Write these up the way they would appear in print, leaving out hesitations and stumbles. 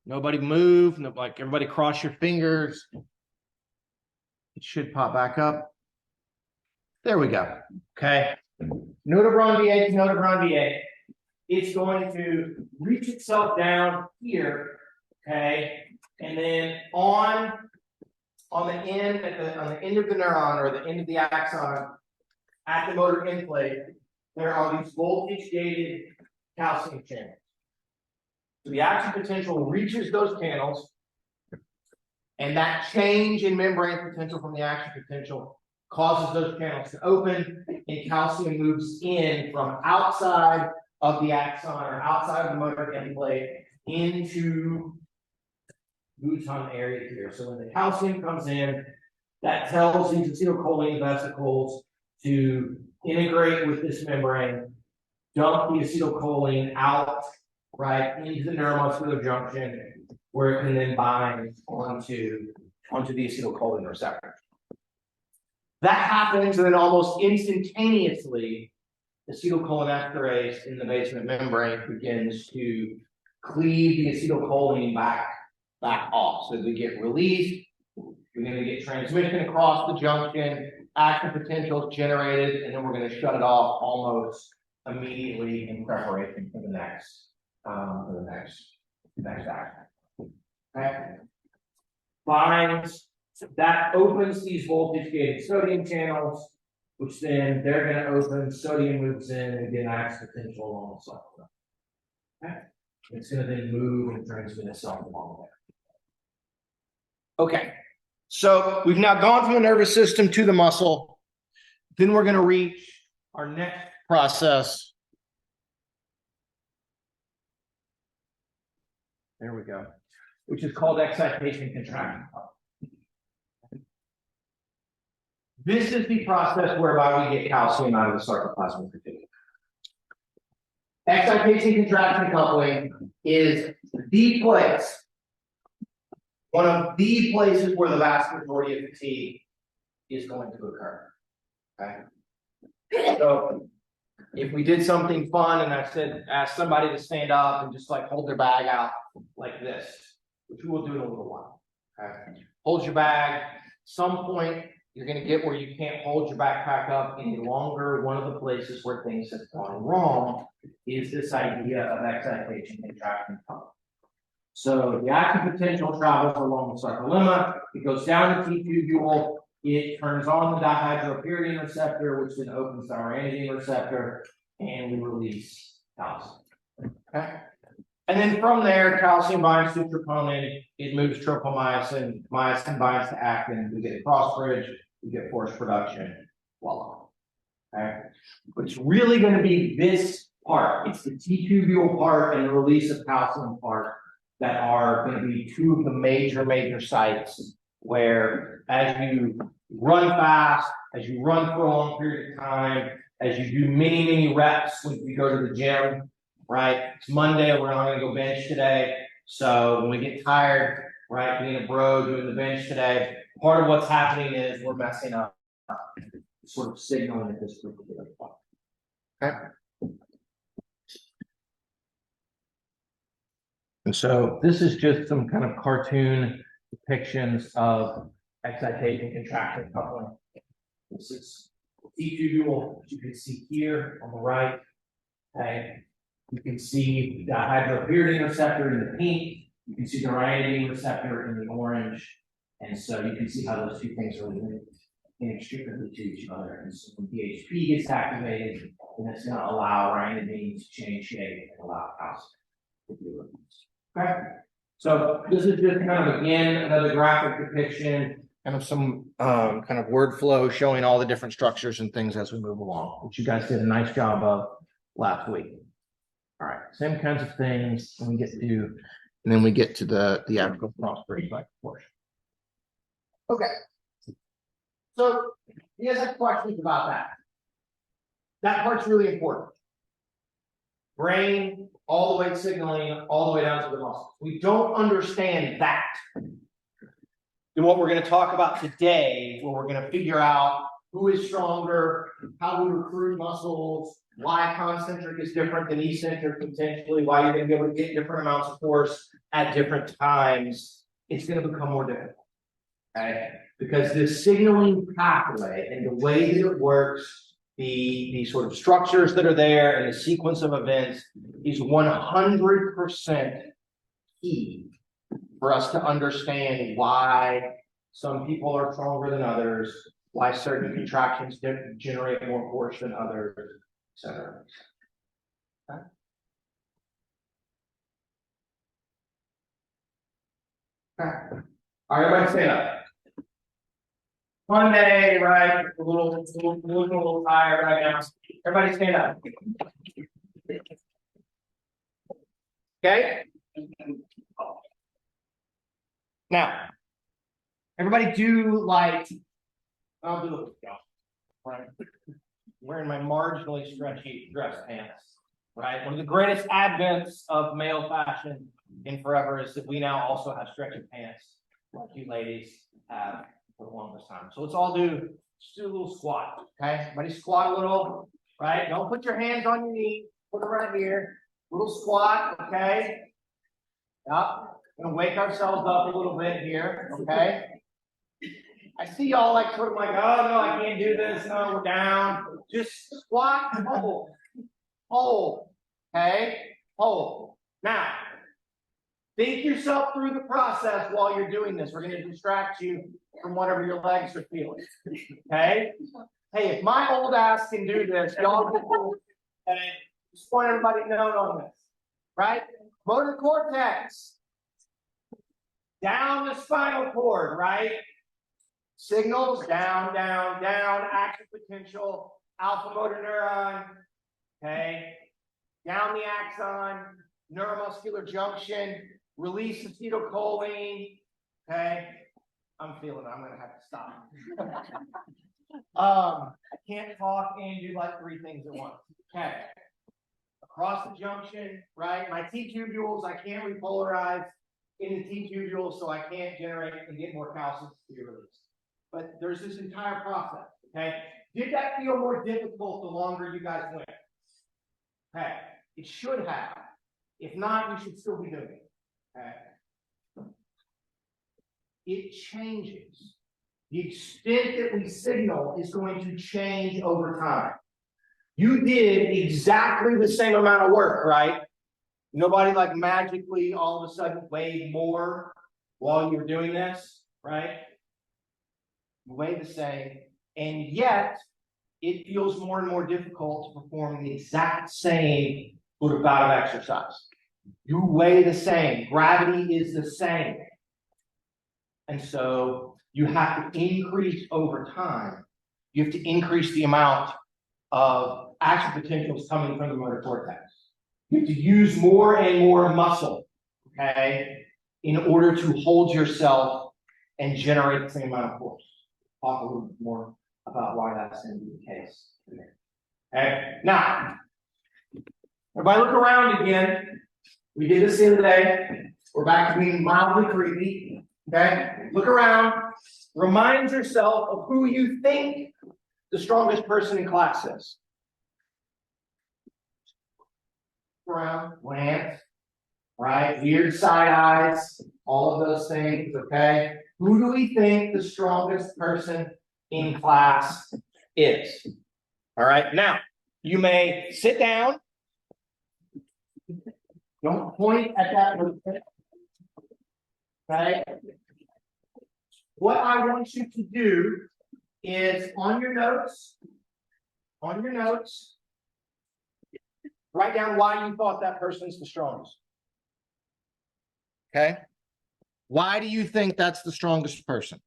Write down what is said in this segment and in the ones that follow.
Nobody move. No, like everybody cross your fingers. It should pop back up. There we go. Okay. Notobrand VA to Notobrand VA. It's going to reach itself down here. Okay. And then on the end on the end of the neuron or the end of the axon at the motor end plate, there are these voltage gated calcium channels. So the action potential reaches those channels, and that change in membrane potential from the action potential causes those channels to open, and calcium moves in from outside of the axon or outside of the motor end plate into Bouton area here. So when the calcium comes in, that tells these acetylcholine vesicles to integrate with this membrane, dump the acetylcholine out right into the neuromuscular junction, where it can then bind onto the acetylcholine receptor. That happens, and then almost instantaneously, acetylcholinesterase in the basement membrane begins to cleave the acetylcholine back off. So we get released, we're going to get transmission across the junction, active potential is generated, and then we're going to shut it off almost immediately in preparation for the next action. Okay. Binds, that opens these voltage gated sodium channels, which then they're going to open, sodium moves in, and get active potential along the cycle. Okay. It's going to then move and transmit itself along there. Okay, so we've now gone from the nervous system to the muscle. Then we're going to reach our next process. There we go, which is called excitation contraction. This is the process whereby we get calcium out of the sarcoplasmic reticulum. Excitation contraction coupling is the place, one of the places where the vast majority of fatigue is going to occur. Okay. So if we did something fun and I said, ask somebody to stand up and just like hold their bag out like this, which we will do in a little while. Okay. Hold your bag. Some point you're going to get where you can't hold your backpack up any longer. One of the places where things have gone wrong is this idea of excitation contraction coupling. So the active potential travels along the sarcolemma, it goes down the T-tubule, it turns on the dihydropyridine receptor, which then opens the ranitidine receptor, and we release calcium. Okay. And then from there, calcium binds to troponin, it moves tropomyosin, myosin binds to actin, we get a cross bridge, we get force production, voila. Okay. But it's really going to be this part, it's the T-tubule part and the release of calcium part that are going to be two of the major sites where, as you run fast, as you run for a long period of time, as you do many reps when you go to the gym, right? It's Monday, we're not going to go bench today. So when we get tired, right, being a bro doing the bench today, part of what's happening is we're messing up sort of signaling at this particular point. Okay. And so this is just some kind of cartoon depictions of excitation contraction coupling. This is T-tubule, which you can see here on the right. Okay. You can see the dihydropyridine receptor in the pink. You can see the ranitidine receptor in the orange. And so you can see how those two things are linked inextricably to each other. And so when DHP gets activated, then it's going to allow ranitidine to change shape and allow calcium to be released. Okay, so this is just kind of, again, another graphic depiction, kind of some kind of word flow showing all the different structures and things as we move along, which you guys did a nice job of last week. All right, same kinds of things, and then we get to the actual cross bridge portion. Okay, so you guys have questions about that? That part's really important. Brain, all the way signaling, all the way down to the muscles. We don't understand that. Then what we're going to talk about today, where we're going to figure out who is stronger, how we recruit muscles, why concentric is different than eccentric potentially, why you're going to be able to get different amounts of force at different times, it's going to become more difficult. Okay, because the signaling pathway and the way that it works, the sort of structures that are there and the sequence of events is 100% key for us to understand why some people are stronger than others, why certain contractions generate more force than others, etc. Okay. Okay. All right, everybody stand up. Monday, right? A little tired right now. Everybody stand up. Okay. Now, everybody do like, I'll do it. Right. Wearing my marginally stretchy dress pants. Right. One of the greatest advents of male fashion in forever is that we now also have stretchy pants, like you ladies have for the longest time. So let's all do a little squat. Okay. Everybody squat a little. Right. Don't put your hands on your knees. Put them right here. Little squat. Okay. Yep. Gonna wake ourselves up a little bit here. Okay. I see y'all like sort of like, oh no, I can't do this. No, we're down. Just squat, hold, okay, hold. Now, think yourself through the process while you're doing this. We're going to distract you from whatever your legs are feeling. Okay. Hey, if my old ass can do this, y'all can do it. Okay. Just want everybody to know on this, right? Motor cortex, down the spinal cord, right? Signals down, down, down, action potential, alpha motor neuron, okay, down the axon, neuromuscular junction, release acetylcholine, okay. I'm feeling it, I'm gonna have to stop. I can't talk and do like 3 things at once. Okay. Across the junction, right? My T tubules, I can't repolarize in the T tubules, so I can't generate and get more calcium to be released. But there's this entire process, okay? Did that feel more difficult the longer you guys went? Okay, it should have. If not, you should still be doing it, okay? It changes. The extent that we signal is going to change over time. You did exactly the same amount of work, right? Nobody like magically all of a sudden weighed more while you were doing this, right? You weigh the same, and yet it feels more and more difficult to perform the exact same sort of bout of exercise. You weigh the same, gravity is the same. And so you have to increase over time. You have to increase the amount of action potentials coming from the motor cortex. You have to use more and more muscle, okay, in order to hold yourself and generate the same amount of force. Talk a little bit more about why that's going to be the case. Okay, now, everybody look around again. We did this the other day. We're back to being mildly creepy. Okay, look around. Remind yourself of who you think the strongest person in class is. Look around, glance, right? Weird side eyes, all of those things. Okay, who do we think the strongest person in class is? All right, now you may sit down. Don't point at that person. Okay. What I want you to do is on your notes, write down why you thought that person's the strongest. Okay. Why do you think that's the strongest person?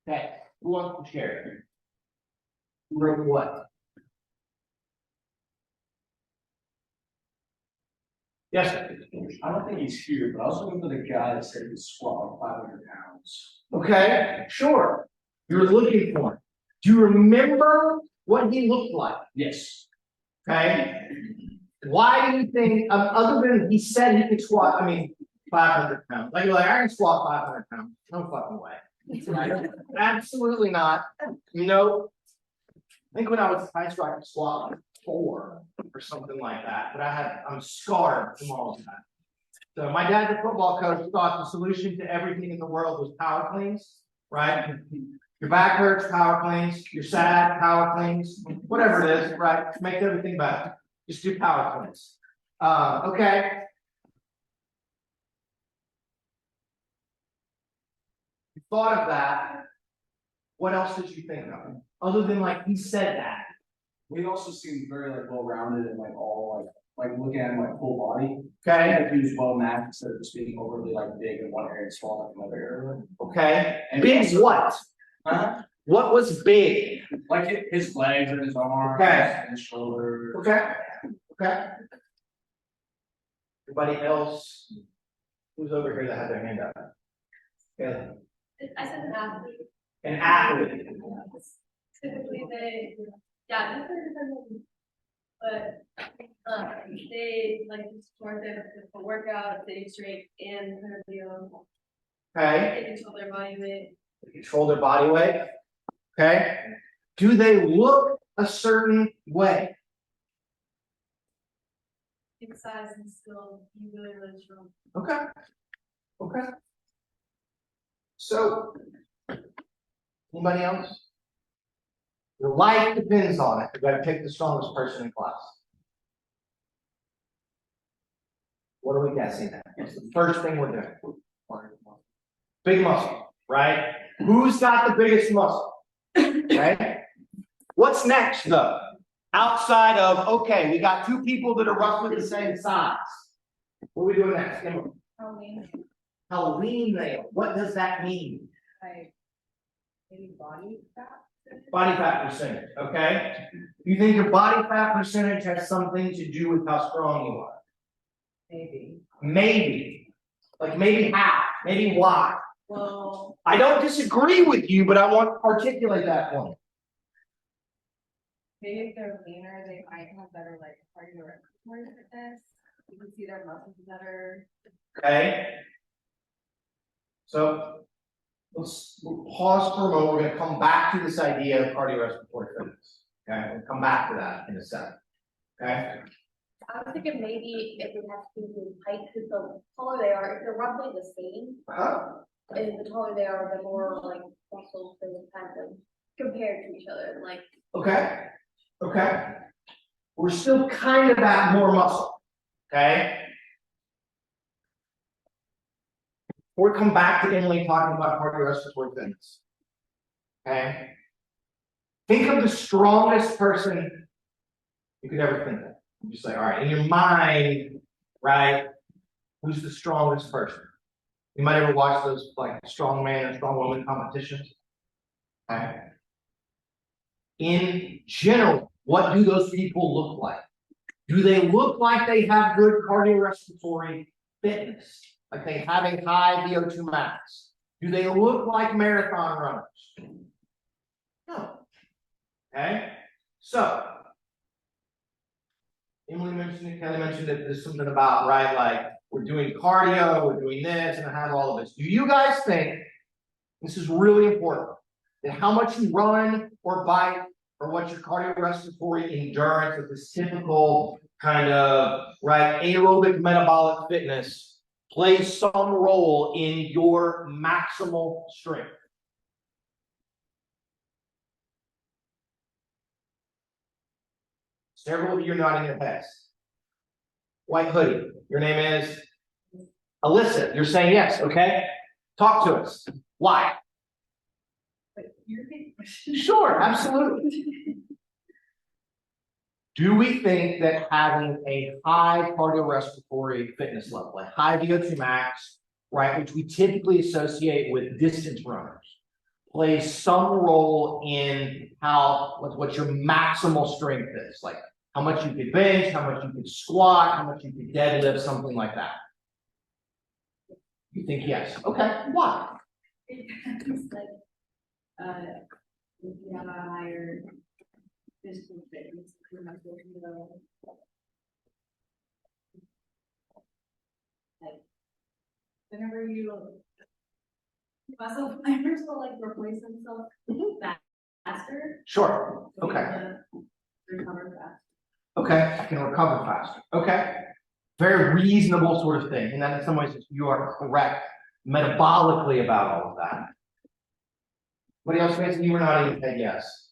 Okay, who wants to share? Who wrote what? Yes, sir. I don't think he's here, but I was looking for the guy that said he could squat like 500 pounds. Okay, sure. You're looking for him. Do you remember what he looked like? Yes. Okay. Why do you think, other than he said he could squat, 500 pounds? Like, you're like, I can squat 500 pounds. No fucking way. Right? Absolutely not. No. I think when I was in high school, I could squat like 4 or something like that. But I'm scarred from all of that. So my dad, the football coach, thought the solution to everything in the world was power cleans, right? Your back hurts, power cleans. You're sad, power cleans. Whatever it is, right? Makes everything better. Just do power cleans. Okay. You thought of that. What else did you think of? Other than like he said that. We also seemed very like well rounded and like all like looking at him like full body. Okay. Like he was well matched instead of just being overly like big in one area and small in another area. Okay. And big also, what? Huh? What was big? Like his legs and his arms Okay. and his shoulders. Okay. Okay. Everybody else? Who's over here that had their hand up? Yeah. I said an athlete. An athlete. Typically this is but they like to support them for workout, they do strength and cardio. Okay. They control their body weight. They control their body weight. Okay. Do they look a certain way? Big size and still be really, really strong. Okay. Okay. So, anybody else? Your life depends on it. You got to pick the strongest person in class. What are we guessing at? It's the first thing we're doing. Big muscle, right? Who's got the biggest muscle? Okay. What's next, though? Outside of, okay, we got 2 people that are roughly the same size. What are we doing next? Halloween. How lean they are. What does that mean? Like maybe body fat. Body fat percentage, okay? You think your body fat percentage has something to do with how strong you are? Maybe. Maybe. Like maybe how? Maybe why? Well, I don't disagree with you, but I want to articulate that point. maybe if they're leaner, they might have better like cardiorespiratory fitness. You can see their muscles better. Okay? So we'll pause for a moment. We're going to come back to this idea of cardiorespiratory fitness. Okay, we'll come back to that in a second. Okay. I was thinking maybe it would have to do with height, because the taller they are, if they're roughly the same, and the taller they are, the more like muscles they would have them compared to each other, like. Okay. Okay. We're still kind of at more muscle. Okay. We'll come back to Emily talking about cardiorespiratory fitness. Okay. Think of the strongest person you could ever think of. You just say, all right, in your mind, right? Who's the strongest person? You might ever watch those like strong man or strong woman competitions. Okay. In general, what do those people look like? Do they look like they have good cardiorespiratory fitness? Like they have a high VO2 max? Do they look like marathon runners? No. Okay. So, Emily mentioned it, Kelly mentioned that there's something about, right, like we're doing cardio, we're doing this, and I have all of this. Do you guys think, this is really important, that how much you run or bike or what your cardiorespiratory endurance of this typical kind of, right, aerobic metabolic fitness plays some role in your maximal strength? Several of you are nodding your heads. White hoodie, your name is Alyssa. You're saying yes, okay? Talk to us. Why? Sure, absolutely. Do we think that having a high cardiorespiratory fitness level, a high VO2 max, right, which we typically associate with distance runners, plays some role in what your maximal strength is, like how much you could bench, how much you could squat, how much you could deadlift, something like that. You think yes? Okay, why? It's like, if you have a higher physical fitness, you're not going to like, whenever you muscle fibers will like replace themselves faster. Sure. so you Okay. have to Recover fast. Okay, I can recover faster. Okay. Very reasonable sort of thing. And that in some ways you are correct metabolically about all of that. What else, Mason? You were not even said yes.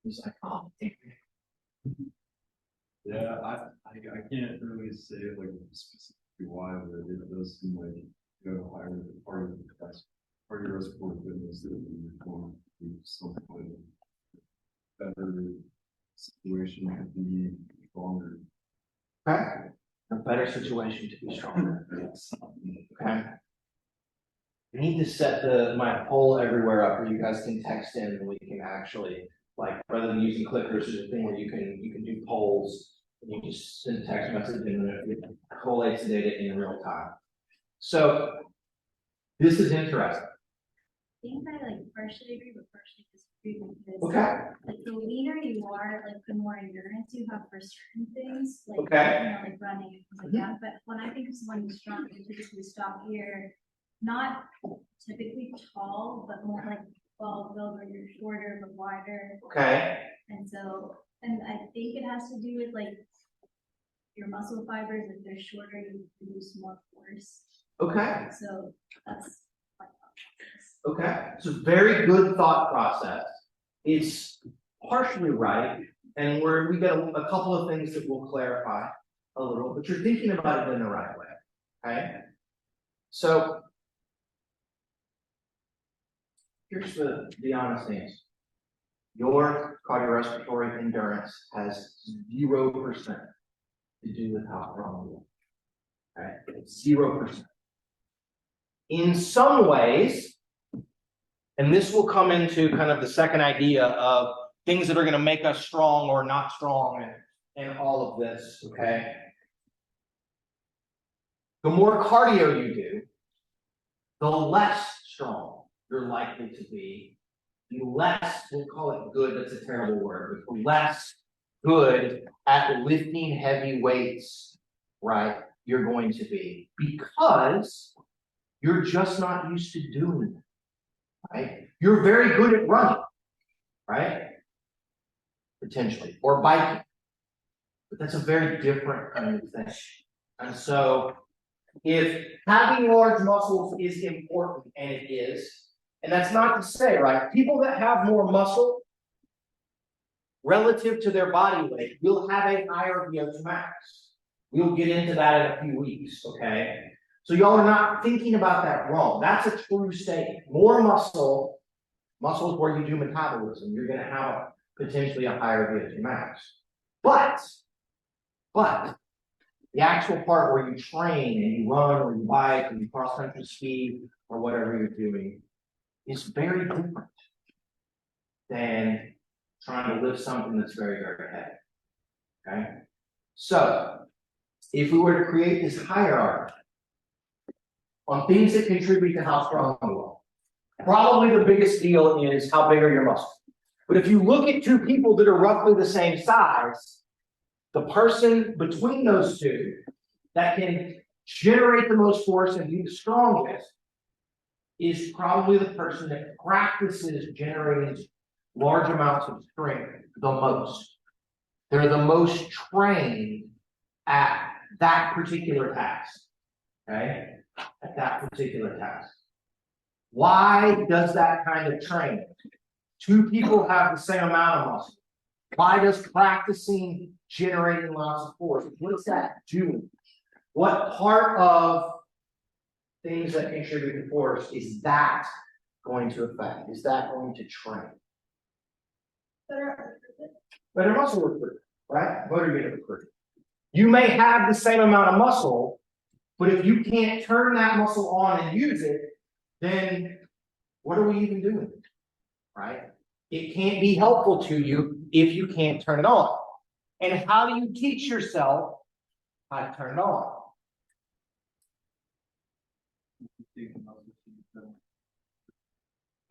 He's like, oh, Yeah, I can't really say like specifically why, but it does seem like you know higher part of the class, cardiovascular fitness that we want to be some kind of better situation to be stronger. okay. A better situation to be stronger. Okay. I need to set my poll everywhere up where you guys can text in and we can actually, like, rather than using clickers, there's a thing where you can do polls. And you just send a text message and it collates the data in real time. So this is interesting. I think I like partially agree, but partially disagree because Okay. like the leaner you are, like the more endurance you have for certain things, like Okay. you know, like running and things like that. But when I think of someone who's strong, they typically stop here, not typically tall, but more like well built where you're shorter but wider. Okay. And so, and I think it has to do with like your muscle fibers. If they're shorter, you produce more force. Okay. So that's my thought process. Okay. It's a very good thought process. It's partially right, and we got a couple of things that we'll clarify a little, but you're thinking about it in the right way. Okay. So here's the honest answer. Your cardiorespiratory endurance has 0% to do with how strong you are. Okay? It's 0%. In some ways, and this will come into kind of the second idea of things that are going to make us strong or not strong and all of this, okay? The more cardio you do, the less strong you're likely to be. The less, we'll call it good, that's a terrible word, but the less good at lifting heavy weights, right, you're going to be. Because you're just not used to doing it, right? You're very good at running, right? Potentially, or biking. But that's a very different kind of thing. And so, if having large muscles is important, and it is, and that's not to say, right, people that have more muscle relative to their body weight will have a higher VO2 max. We'll get into that in a few weeks, okay? So y'all are not thinking about that wrong. That's a true statement. More muscle is where you do metabolism. You're going to have potentially a higher VO2 max. But the actual part where you train and you run or you bike or you cross country ski or whatever you're doing is very different than trying to lift something that's very, very heavy. Okay? So, if we were to create this hierarchy on things that contribute to how strong you are, probably the biggest deal is how big are your muscles. But if you look at two people that are roughly the same size, the person between those two that can generate the most force and be the strongest is probably the person that practices generating large amounts of strength the most. They're the most trained at that particular task. Okay? At that particular task. Why does that kind of training? Two people have the same amount of muscle. Why does practicing generating lots of force? What's that doing? What part of things that contribute to force is that going to affect? Is that going to train? Better muscle recruitment, right? Motor unit recruitment. You may have the same amount of muscle, but if you can't turn that muscle on and use it, then what are we even doing? Right? It can't be helpful to you if you can't turn it on. And how do you teach yourself how to turn it on?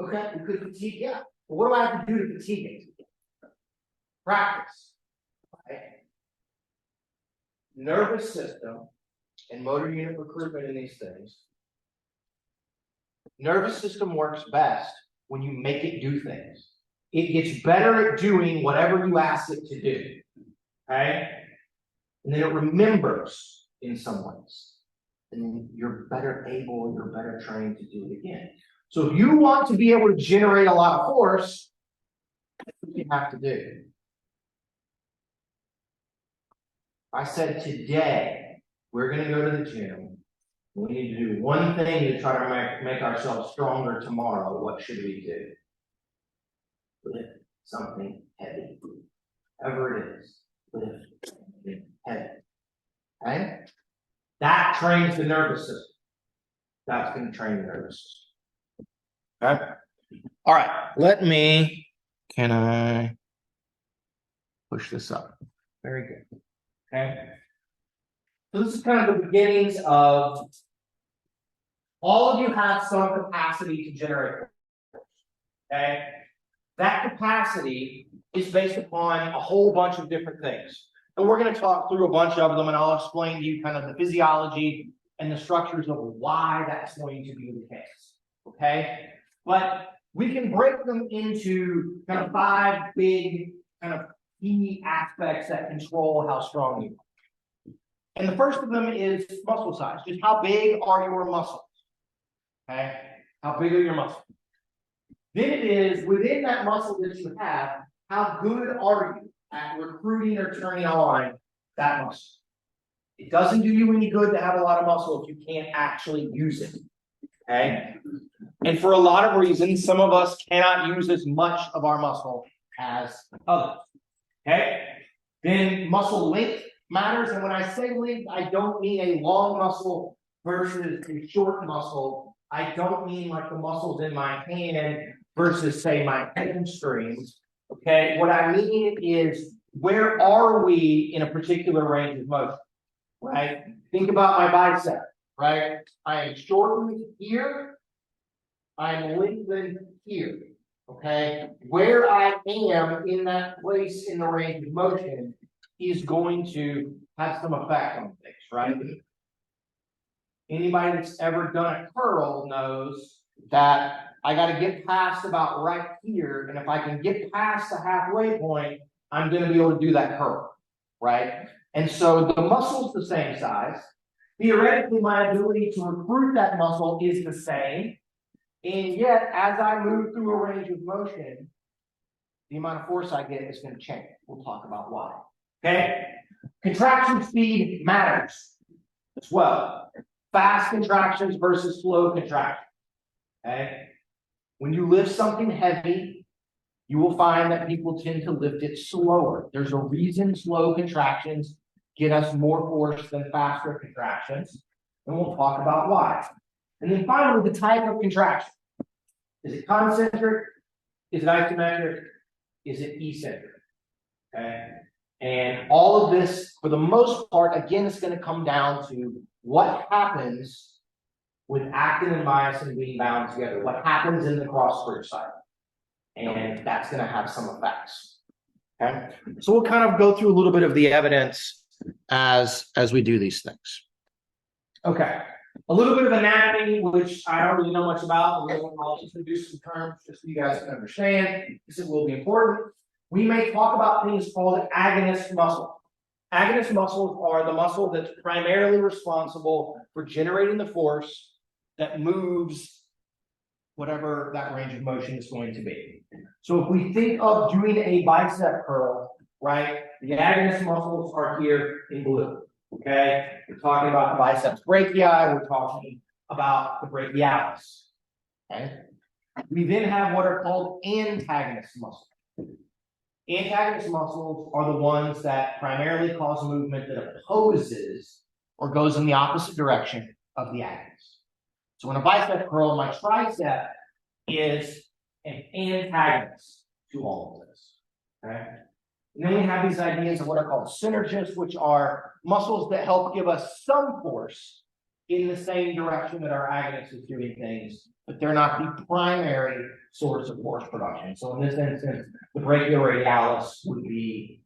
Okay, we could fatigue, yeah. But what do I have to do to fatigue it? Practice. Right? Nervous system and motor unit recruitment in these things. Nervous system works best when you make it do things. It gets better at doing whatever you ask it to do. Okay? And then it remembers in some ways. And you're better trained to do it again. So if you want to be able to generate a lot of force, that's what you have to do. I said today, we're going to go to the gym. We need to do one thing to try to make ourselves stronger tomorrow. What should we do? Lift something heavy. Whatever it is, lift something heavy. Okay? That trains the nervous system. That's going to train the nervous system. Okay? All right. Can I push this up? Very good. Okay. So this is kind of the beginnings of all of you have some capacity to generate force. Okay. That capacity is based upon a whole bunch of different things. And we're going to talk through a bunch of them, and I'll explain to you kind of the physiology and the structures of why that's going to be the case. Okay. But we can break them into kind of 5 big kind of key aspects that control how strong you are. And the first of them is muscle size. Just how big are your muscles? Okay. How big are your muscles? Then it is within that muscle that you have, how good are you at recruiting or turning on that muscle? It doesn't do you any good to have a lot of muscle if you can't actually use it. Okay. And for a lot of reasons, some of us cannot use as much of our muscle as others. Okay. Then muscle length matters. And when I say length, I don't mean a long muscle versus a short muscle. I don't mean like the muscles in my hand versus, say, my hamstrings. Okay. What I mean is, where are we in a particular range of motion? Right. Think about my bicep. Right. I am shortened here. I'm lengthened here. Okay. Where I am in that place in the range of motion is going to have some effect on things, right? Anybody that's ever done a curl knows that I got to get past about right here. And if I can get past the halfway point, I'm going to be able to do that curl, right? And so the muscle's the same size. Theoretically, my ability to recruit that muscle is the same. And yet, as I move through a range of motion, the amount of force I get is going to change. We'll talk about why. Okay? Contraction speed matters as well. Fast contractions versus slow contractions. Okay? When you lift something heavy, you will find that people tend to lift it slower. There's a reason slow contractions get us more force than faster contractions. And we'll talk about why. And then finally, the type of contraction. Is it concentric? Is it isometric? Is it eccentric? Okay. And all of this, for the most part, again, it's going to come down to what happens with actin and myosin being bound together. What happens in the cross bridge cycle. And that's going to have some effects. Okay. So we'll kind of go through a little bit of the evidence as we do these things. Okay. A little bit of anatomy, which I don't really know much about. I'll introduce some terms just so you guys can understand. This will be important. We may talk about things called agonist muscle. Agonist muscles are the muscle that's primarily responsible for generating the force that moves whatever that range of motion is going to be. So if we think of doing a bicep curl, right, the agonist muscles are here in blue. Okay, we're talking about the biceps brachii, we're talking about the brachialis. Okay, we then have what are called antagonist muscles. Antagonist muscles are the ones that primarily cause movement that opposes or goes in the opposite direction of the agonist. So when a bicep curl, my tricep is an antagonist to all of this. Okay. And then we have these ideas of what are called synergists, which are muscles that help give us some force in the same direction that our agonist is doing things, but they're not the primary source of force production. So in this instance, the brachioradialis would be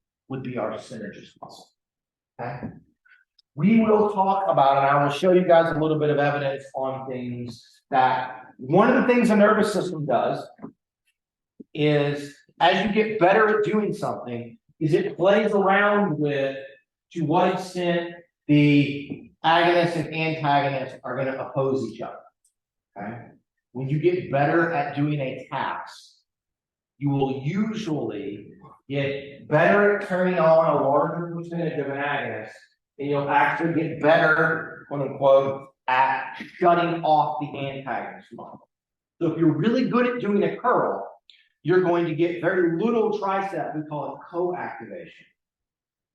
our synergist muscle. Okay. We will talk about, and I will show you guys a little bit of evidence on things that one of the things the nervous system does is, as you get better at doing something, is it plays around with to what extent the agonist and antagonist are going to oppose each other. Okay. When you get better at doing a task, you will usually get better at turning on a larger percentage of an agonist, and you'll actually get better, quote unquote, at shutting off the antagonist muscle. So if you're really good at doing a curl, you're going to get very little tricep, we call it co-activation.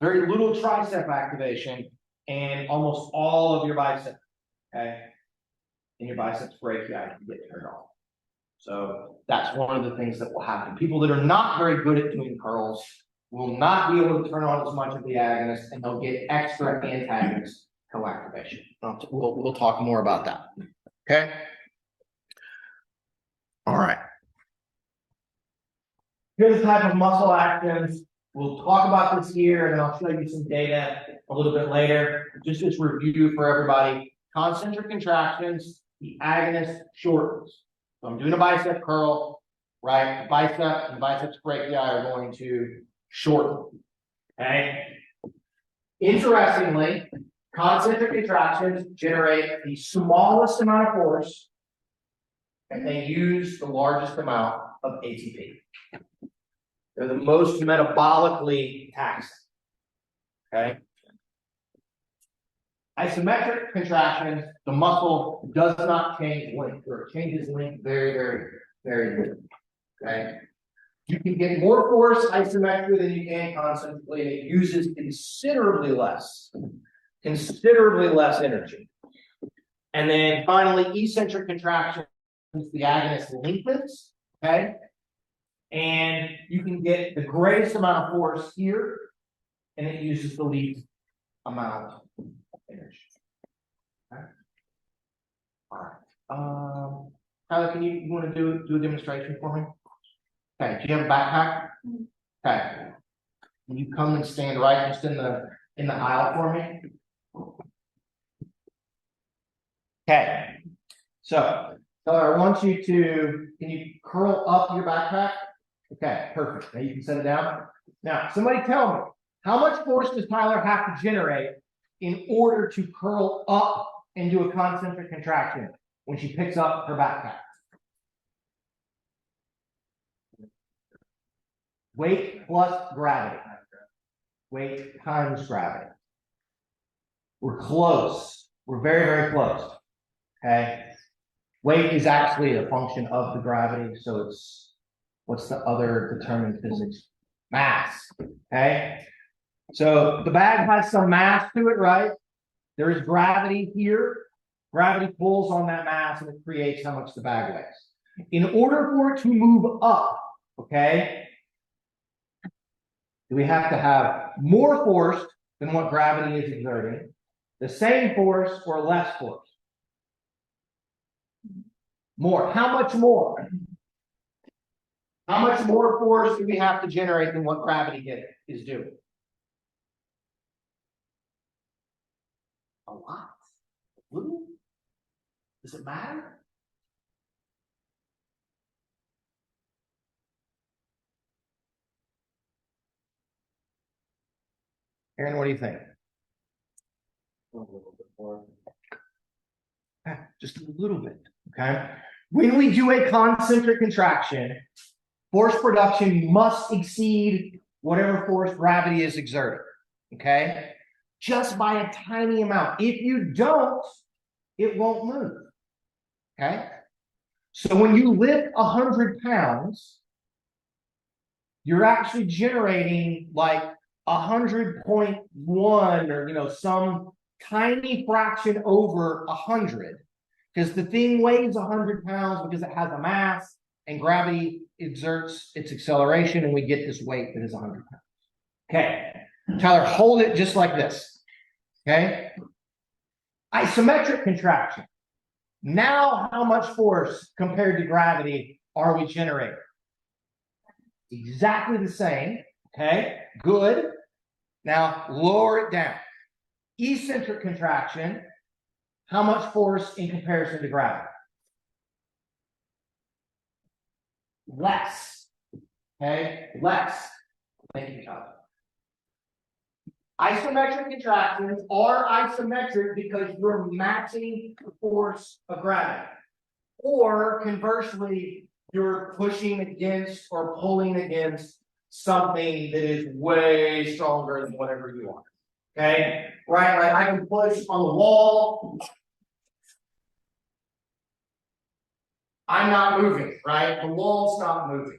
Very little tricep activation and almost all of your bicep. Okay. And your biceps brachii can get turned off. So that's one of the things that will happen. People that are not very good at doing curls will not be able to turn on as much of the agonist, and they'll get extra antagonist co-activation. We'll talk more about that. Okay. All right. Here's the type of muscle actions. We'll talk about this here, and I'll show you some data a little bit later. Just as review for everybody. Concentric contractions, the agonist shortens. So I'm doing a bicep curl, right? The bicep and biceps brachii are going to shorten. Okay. Interestingly, concentric contractions generate the smallest amount of force, and they use the largest amount of ATP. They're the most metabolically taxing. Okay. Isometric contractions, the muscle does not change length, or it changes length very, very, very little. Okay. You can get more force isometrically than you can concentrically, and it uses considerably less energy. And then finally, eccentric contractions, the agonist lengthens. Okay. And you can get the greatest amount of force here, and it uses the least amount of energy. Okay. All right. Tyler, can you want to do a demonstration for me? Okay. Do you have a backpack? Okay. Can you come and stand right just in the aisle for me? Okay. So I want you to, can you curl up your backpack? Okay, perfect. Now you can set it down. Now, somebody tell me, how much force does Tyler have to generate in order to curl up and do a concentric contraction when she picks up her backpack? Weight plus gravity. Weight times gravity. We're close. We're very, very close. Okay. Weight is actually a function of the gravity, so it's, what's the other determined physics? Mass. Okay. So the bag has some mass to it, right? There is gravity here. Gravity pulls on that mass and it creates how much the bag weighs. In order for it to move up, okay, we have to have more force than what gravity is exerting, the same force or less force. More. How much more? How much more force do we have to generate than what gravity is doing? A lot. A little? Does it matter? Aaron, what do you think? A little bit more. Just a little bit. Okay. When we do a concentric contraction, force production must exceed whatever force gravity is exerting. Okay. Just by a tiny amount. If you don't, it won't move. Okay. So when you lift 100 pounds, you're actually generating like 100.1 or, some tiny fraction over 100 Because the thing weighs 100 pounds because it has a mass, and gravity exerts its acceleration, and we get this weight that is 100 pounds. Okay, Tyler, hold it just like this. Okay, isometric contraction. Now, how much force compared to gravity are we generating? Exactly the same. Okay, good. Now, lower it down. Eccentric contraction. How much force in comparison to gravity? Less. Okay, less. Thank you, Tyler. Isometric contractions are isometric because you're matching the force of gravity. Or conversely, you're pushing against or pulling against something that is way stronger than whatever you are. Okay, right. I can push on the wall. I'm not moving, right? The wall's not moving.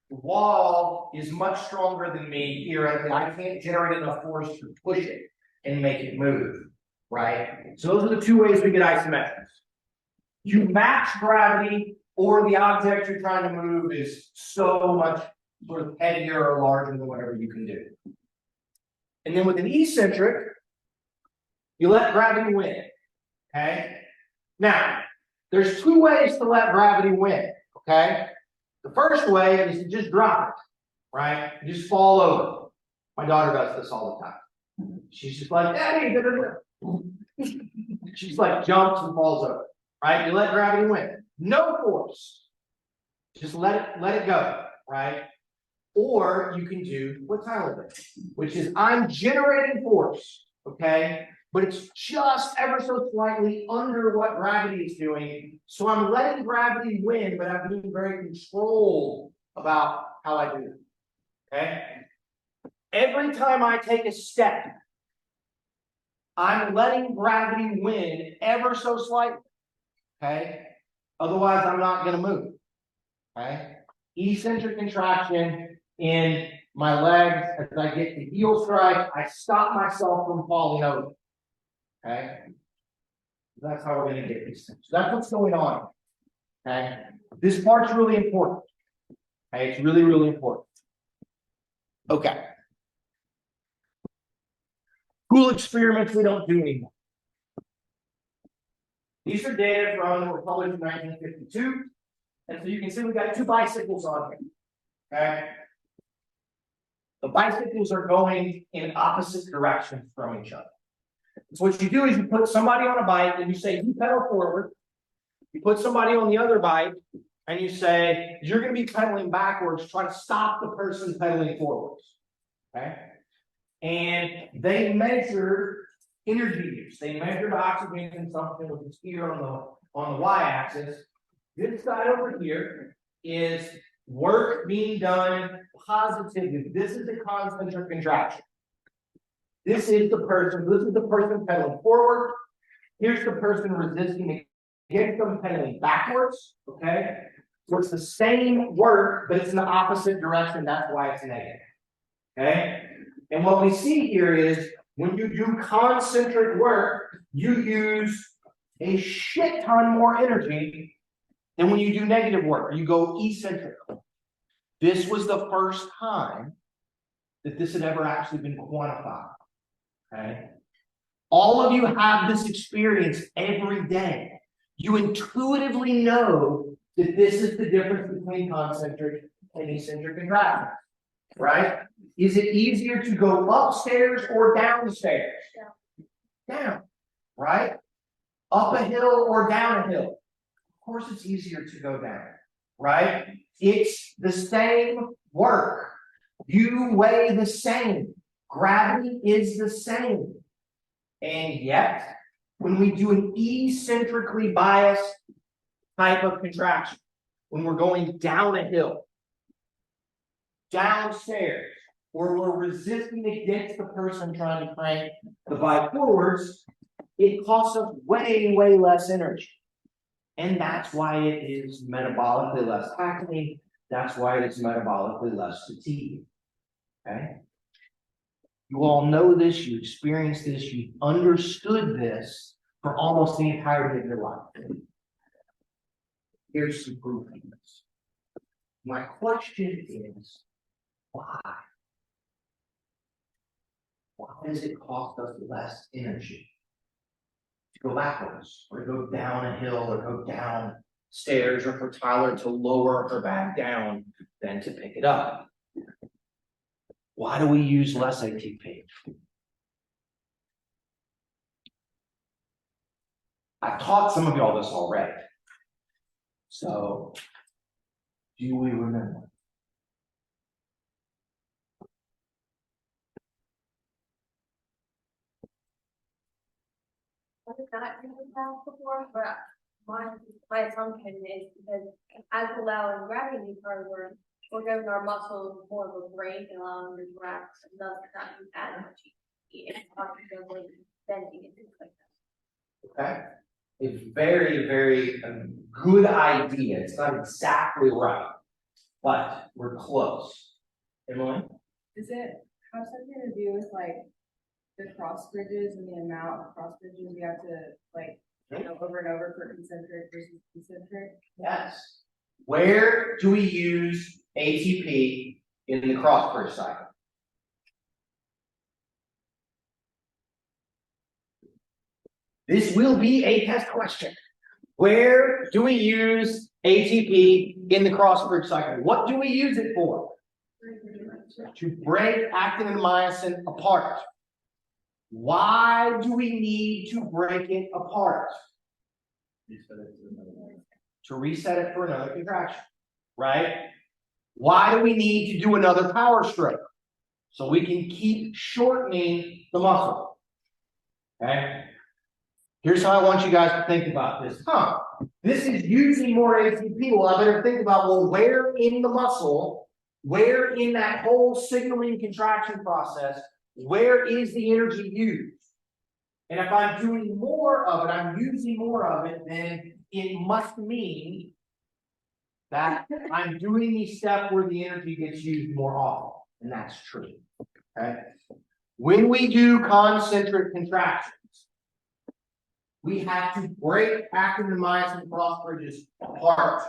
The wall is much stronger than me theoretically. I can't generate enough force to push it and make it move, right? So those are the two ways we get isometrics. You match gravity, or the object you're trying to move is so much sort of heavier or larger than whatever you can do. And then with an eccentric, you let gravity win. Okay? Now, there's two ways to let gravity win. Okay? The first way is to just drop it, right? You just fall over. My daughter does this all the time. She's just like, hey, she's like jumps and falls over, right? You let gravity win. No force. Just let it go, right? Or you can do what Tyler did, which is I'm generating force, okay? But it's just ever so slightly under what gravity is doing. So I'm letting gravity win, but I'm being very controlled about how I do it. Okay? Every time I take a step, I'm letting gravity win ever so slightly. Okay? Otherwise, I'm not going to move. Okay? Eccentric contraction in my legs as I get the heel strike, I stop myself from falling over. Okay, that's how we're going to get these things. So that's what's going on. Okay, this part's really important. Okay, it's really, really important. Okay, cool experiments we don't do anymore. These are data from that were published in 1952, and so you can see we've got two bicycles on here. Okay, the bicycles are going in opposite directions from each other. So what you do is you put somebody on a bike and you say, you pedal forward. You put somebody on the other bike and you say, you're going to be pedaling backwards, try to stop the person pedaling forwards. Okay? And they measured energy use. They measured oxygen consumption, which is here on the y-axis. This side over here is work being done positively. This is a concentric contraction. This is the person pedaling forward. Here's the person resisting against them pedaling backwards. Okay? So it's the same work, but it's in the opposite direction. That's why it's negative. Okay? And what we see here is when you do concentric work, you use a shit ton more energy than when you do negative work. You go eccentric. This was the first time that this had ever actually been quantified. Okay. All of you have this experience every day. You intuitively know that this is the difference between concentric and eccentric contraction. Right? Is it easier to go upstairs or downstairs? Down. Right? Up a hill or down a hill? Of course it's easier to go down. Right? It's the same work. You weigh the same. Gravity is the same. And yet, when we do an eccentrically biased type of contraction, when we're going down a hill, downstairs, or we're resisting against the person trying to crank the bike forwards, it costs us way, way less energy. And that's why it is metabolically less taxing. That's why it is metabolically less fatiguing. Okay? You all know this, you experienced this, you understood this for almost the entirety of your life. Here's some proof of this. My question is, why? Why does it cost us less energy to go backwards, or to go down a hill, or go down stairs, or for Tyler to lower her back down than to pick it up? Why do we use less ATP? I taught some of y'all this already. So, do we remember? I have not been in class before, but my assumption is because as we're allowing gravity further, we're giving our muscles more of a break and allowing them to relax and thus not use as much heat and possibly bending and things like that. Okay. A very, very good idea. It's not exactly right, but we're close. Emily? Is it, have something to do with like the cross bridges and the amount of cross bridges we have to like, over and over for concentric versus concentric? Yes. Where do we use ATP in the cross bridge cycle? This will be a test question. Where do we use ATP in the cross bridge cycle? What do we use it for? To break actin and myosin apart. Why do we need to break it apart? To reset it for another contraction, right? Why do we need to do another power stroke? So we can keep shortening the muscle. Okay? Here's how I want you guys to think about this. This is using more ATP. Well, I better think about, well, where in the muscle, where in that whole signaling contraction process, where is the energy used? And if I'm doing more of it, I'm using more of it, then it must mean that I'm doing the step where the energy gets used more often. And that's true. Okay. When we do concentric contractions, we have to break actin and myosin cross bridges apart.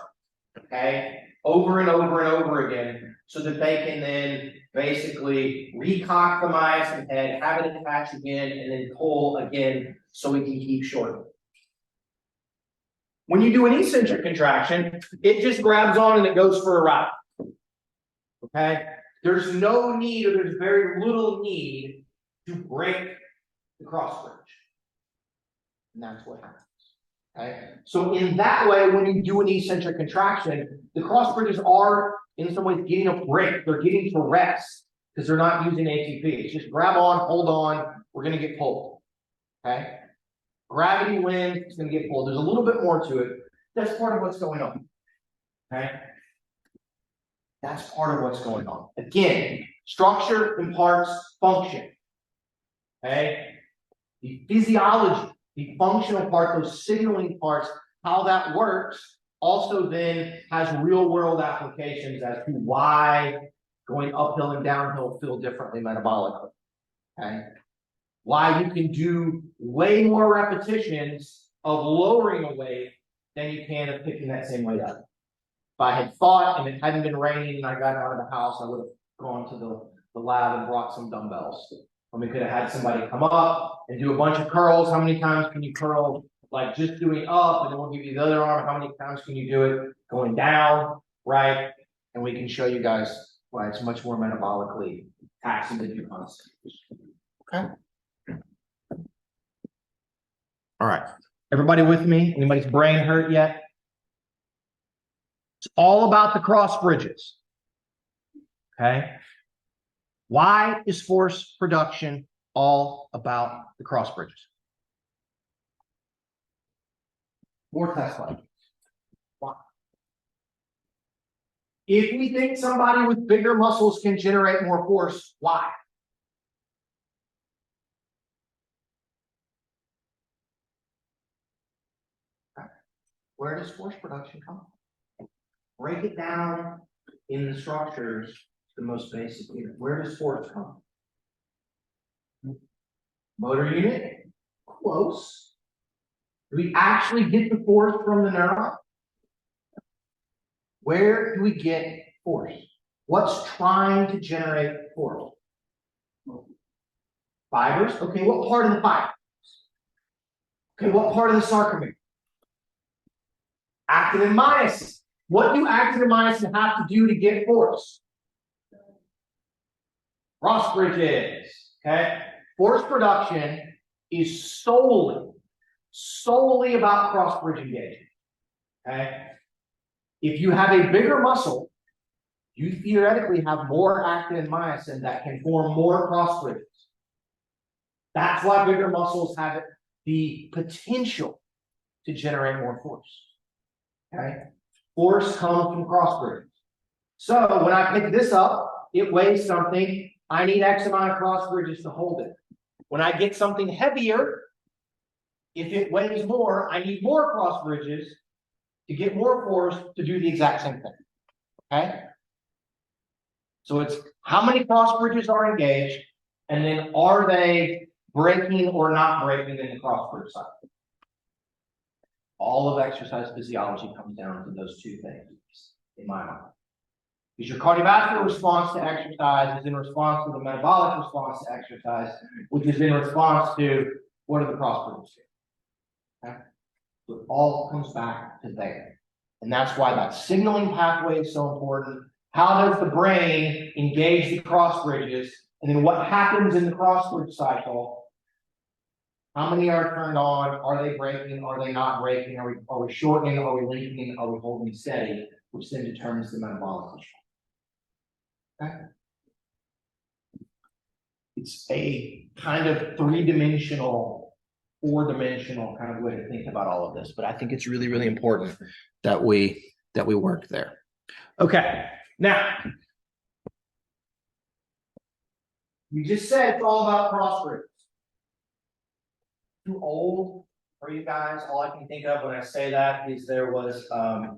Okay, over and over and over again, so that they can then basically recock the myosin head, have it attach again, and then pull again, so we can keep shortening. When you do an eccentric contraction, it just grabs on and it goes for a ride. Okay, there's no need, or there's very little need to break the cross bridge, and that's what happens. Okay, so in that way, when you do an eccentric contraction, the cross bridges are in some ways getting a break. They're getting to rest because they're not using ATP. It's just grab on, hold on, we're going to get pulled. Okay, gravity wins, it's going to get pulled. There's a little bit more to it. That's part of what's going on. Okay, that's part of what's going on. Again, structure imparts function. Okay, the physiology, the functional part, those signaling parts, how that works, also then has real world applications as to why going uphill and downhill feel differently metabolically. Okay. Why you can do way more repetitions of lowering a weight than you can of picking that same weight up. If I had thought and it hadn't been raining and I got out of the house, I would have gone to the lab and brought some dumbbells. And we could have had somebody come up and do a bunch of curls. How many times can you curl? Like just doing up, and then we'll give you the other arm. How many times can you do it going down, right? And we can show you guys why it's much more metabolically taxing to do concepts. Okay. All right. Everybody with me? Anybody's brain hurt yet? It's all about the cross bridges. Okay. Why is force production all about the cross bridges? More test like why? If we think somebody with bigger muscles can generate more force, why? Where does force production come from? Break it down in the structures, the most basic unit. Where does force come from? Motor unit? Close. Do we actually get the force from the neuron? Where do we get force? What's trying to generate force? Fibers. Okay, what part of the fibers? Okay, what part of the sarcomere? Actin and myosin. What do actin and myosin have to do to get force? Cross bridges. Okay, force production is solely about cross bridge engagement. Okay, if you have a bigger muscle, you theoretically have more actin and myosin that can form more cross bridges. That's why bigger muscles have the potential to generate more force. Okay, force comes from cross bridges. So when I pick this up, it weighs something. I need X amount of cross bridges to hold it. When I get something heavier, if it weighs more, I need more cross bridges to get more force to do the exact same thing. Okay? So it's how many cross bridges are engaged, and then are they breaking or not breaking in the cross bridge cycle? All of exercise physiology comes down to those two things, in my mind. Because your cardiovascular response to exercise is in response to the metabolic response to exercise, which is in response to what are the cross bridges here. Okay? So it all comes back to there. And that's why that signaling pathway is so important. How does the brain engage the cross bridges? And then what happens in the cross bridge cycle? How many are turned on? Are they breaking? Are they not breaking? Are we shortening? Are we lengthening? Are we holding steady? Which then determines the metabolic response. Okay. It's a kind of three-dimensional, four-dimensional kind of way to think about all of this, but I think it's really, really important that we work there. Okay, now you just said it's all about cross bridges. Too old for you guys? All I can think of when I say that is there was a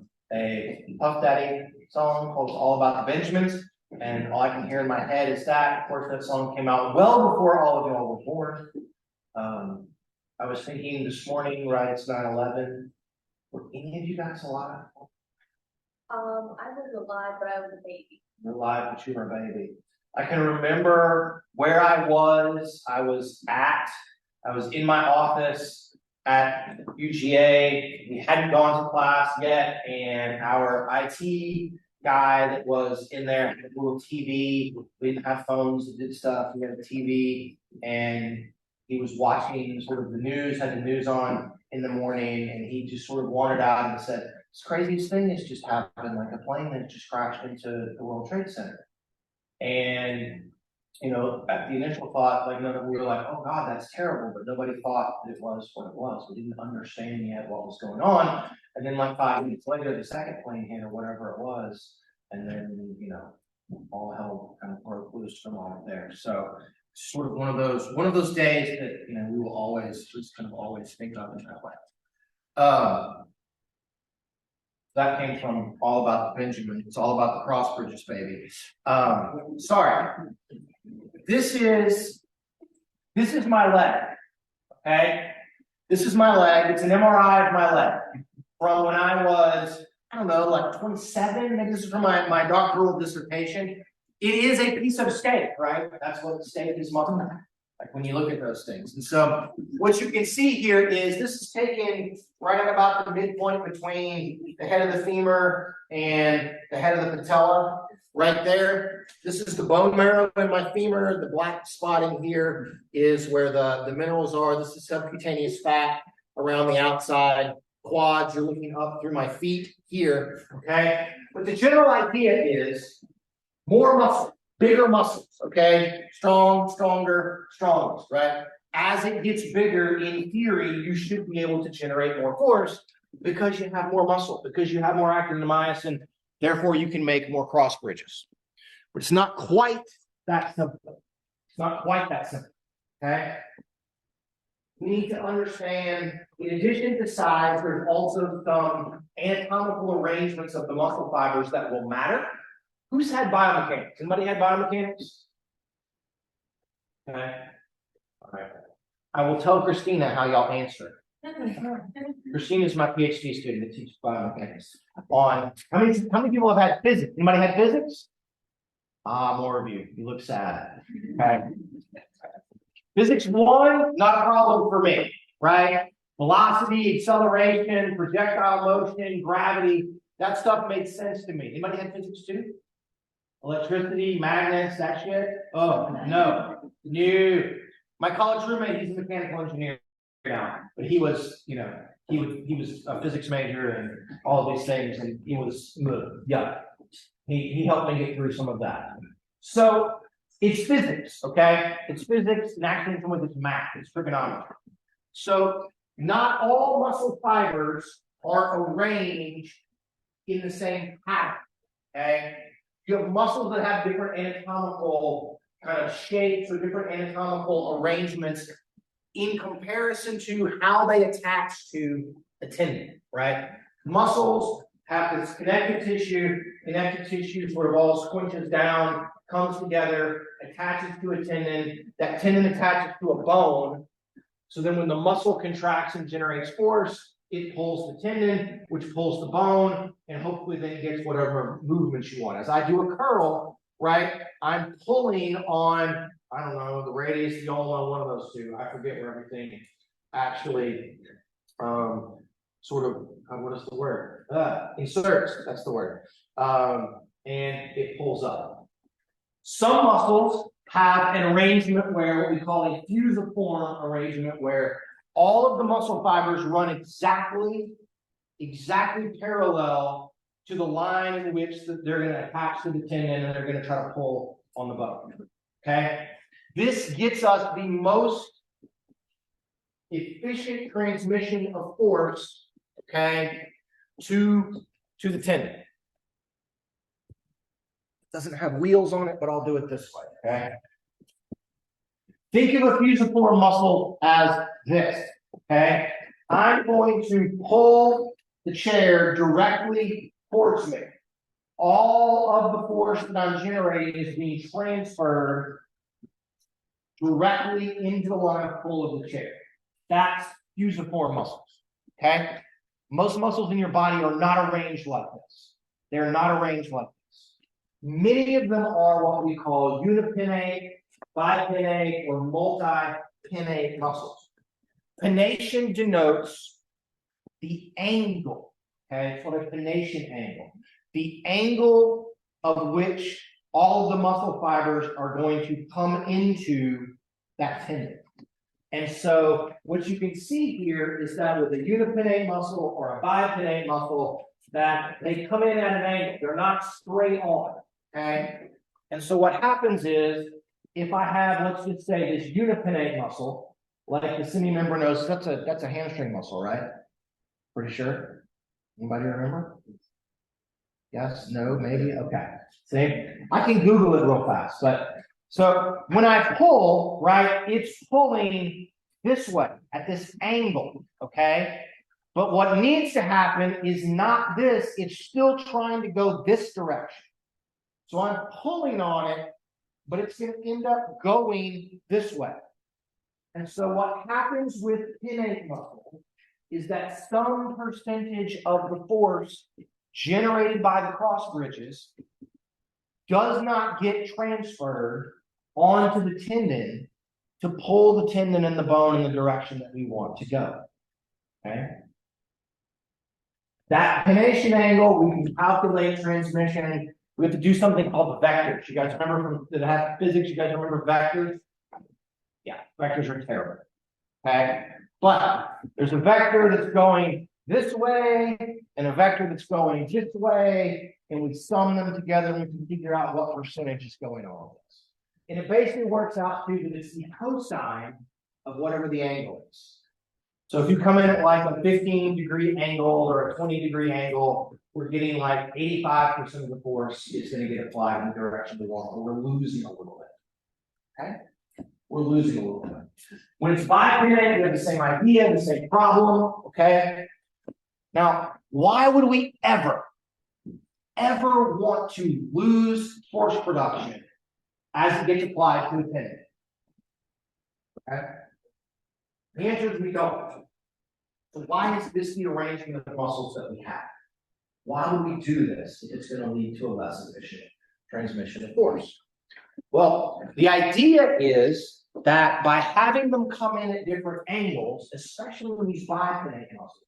Puff Daddy song called "All About the Benjamins." And all I can hear in my head is that. Of course, that song came out well before all of y'all were born. I was thinking this morning, right, it's 9/11. Were any of you guys alive? I was alive, but I was a baby. You're alive, but you were a baby. I can remember where I was. I was in my office at UGA. We hadn't gone to class yet, and our IT guy that was in there had a little TV. We didn't have phones that did stuff. We had a TV, and he was watching sort of the news, had the news on in the morning, and he just sort of wandered out and said, "This craziest thing has just happened, like a plane that just crashed into the World Trade Center." And at the initial thought, like we were like, "Oh God, that's terrible," but nobody thought that it was what it was. We didn't understand yet what was going on. And then like 5 minutes later, the second plane hit or whatever it was, and then all hell kind of broke loose from all of there. So sort of one of those days that we will always just kind of always think of in that way. That came from All About the Benjamin. It's all about the cross bridges, baby. Sorry. This is my leg. Okay? This is my leg. It's an MRI of my leg. From when I was, I don't know, like 27. Maybe this is from my doctoral dissertation. It is a piece of steak, right? That's what the steak is muscle. Like when you look at those things. And so what you can see here is this is taken right at about the midpoint between the head of the femur and the head of the patella. Right there. This is the bone marrow in my femur. The black spotting here is where the minerals are. This is subcutaneous fat around the outside. Quads, you're looking up through my feet here. Okay. But the general idea is more muscle. Bigger muscles, okay? Strong, stronger, strongest, right? As it gets bigger, in theory, you should be able to generate more force because you have more muscle, because you have more actin and myosin, therefore you can make more cross bridges. But it's not quite that simple. It's not quite that simple, okay? We need to understand, in addition to size, there's also some anatomical arrangements of the muscle fibers that will matter. Who's had biomechanics? Anybody had biomechanics? Okay. All right. I will tell Christina how y'all answer. Christina's my PhD student that teaches biomechanics. On how many people have had physics? Anybody had physics? Ah, more of you. You look sad. Okay. Physics 1, not a problem for me, right? Velocity, acceleration, projectile motion, gravity, that stuff made sense to me. Anybody had physics 2? Electricity, magnets, that shit? Oh, no. New. My college roommate, he's a mechanical engineer now, but he was, you know, he was a physics major and all of these things, and he was, yeah. He helped me get through some of that. So it's physics, okay? It's physics, and actually some of it's math, it's trigonometry. So not all muscle fibers are arranged in the same pattern, okay? You have muscles that have different anatomical kind of shapes or different anatomical arrangements in comparison to how they attach to a tendon, right? Muscles have this connective tissue sort of all squinches down, comes together, attaches to a tendon, that tendon attaches to a bone. So then when the muscle contracts and generates force, it pulls the tendon, which pulls the bone, and hopefully then gets whatever movement you want. As I do a curl, right, I'm pulling on, I don't know, the radius, you all know one of those two. I forget where everything actually sort of, what is the word? Inserts, that's the word. And it pulls up. Some muscles have an arrangement where what we call a fusiform arrangement, where all of the muscle fibers run exactly parallel to the line in which they're going to attach to the tendon and they're going to try to pull on the bone. Okay? This gets us the most efficient transmission of force, okay, to the tendon. Doesn't have wheels on it, but I'll do it this way, okay? Think of a fusiform muscle as this, okay? I'm going to pull the chair directly towards me. All of the force that I'm generating is being transferred directly into the line of pull of the chair. That's fusiform muscles, okay? Most muscles in your body are not arranged like this. They're not arranged like this. Many of them are what we call unipinnate, bipinnate, or multi-pinnate muscles. Pinnation denotes the angle, okay? It's called a pinnation angle. The angle of which all of the muscle fibers are going to come into that tendon. And so what you can see here is that with a unipinnate muscle or a bipinnate muscle, that they come in at an angle. They're not straight on, okay? And so what happens is, if I have, let's just say, this unipinnate muscle, like the semimembranosus, that's a hamstring muscle, right? Pretty sure? Anybody remember? Yes, no, maybe, okay. See, I can Google it real fast, but so when I pull, right, it's pulling this way at this angle, okay? But what needs to happen is not this, it's still trying to go this direction. So I'm pulling on it, but it's going to end up going this way. And so what happens with pinnate muscle is that some percentage of the force generated by the cross bridges does not get transferred onto the tendon to pull the tendon and the bone in the direction that we want to go. Okay? That pinnation angle, we can calculate transmission. We have to do something called the vectors. You guys remember from the physics, you guys remember vectors? Yeah, vectors are terrible. Okay? But there's a vector that's going this way and a vector that's going this way, and we sum them together and we can figure out what percentage is going on with this. And it basically works out to that it's the cosine of whatever the angle is. So if you come in at like a 15-degree angle or a 20-degree angle, we're getting like 85% of the force is going to get applied in the direction we want, or we're losing a little bit. Okay? We're losing a little bit. When it's bipinnate, we have the same idea, the same problem. Okay? Now, why would we ever want to lose force production as it gets applied to a tendon? Okay? The answer is we don't. So why is this the arrangement of the muscles that we have? Why would we do this if it's going to lead to a less efficient transmission of force? Well, the idea is that by having them come in at different angles, especially when these biphasic muscles,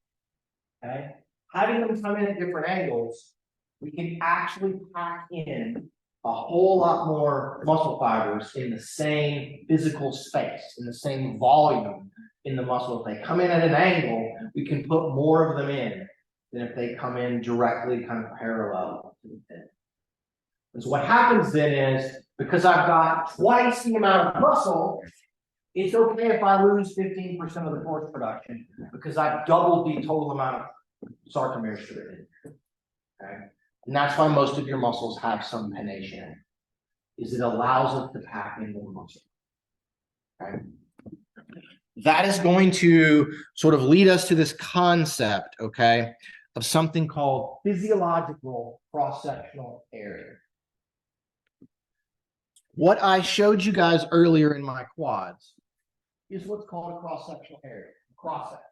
okay, having them come in at different angles, we can actually pack in a whole lot more muscle fibers in the same physical space, in the same volume in the muscle. If they come in at an angle, we can put more of them in than if they come in directly kind of parallel to the pin. And so what happens then is, because I've got twice the amount of muscle, it's okay if I lose 15% of the force production because I've doubled the total amount of sarcomeres to it. Okay? And that's why most of your muscles have some pennation, is it allows us to pack in more muscle. Okay? That is going to sort of lead us to this concept, okay, of something called physiological cross-sectional area. What I showed you guys earlier in my quads is what's called a cross-sectional area, cross-section.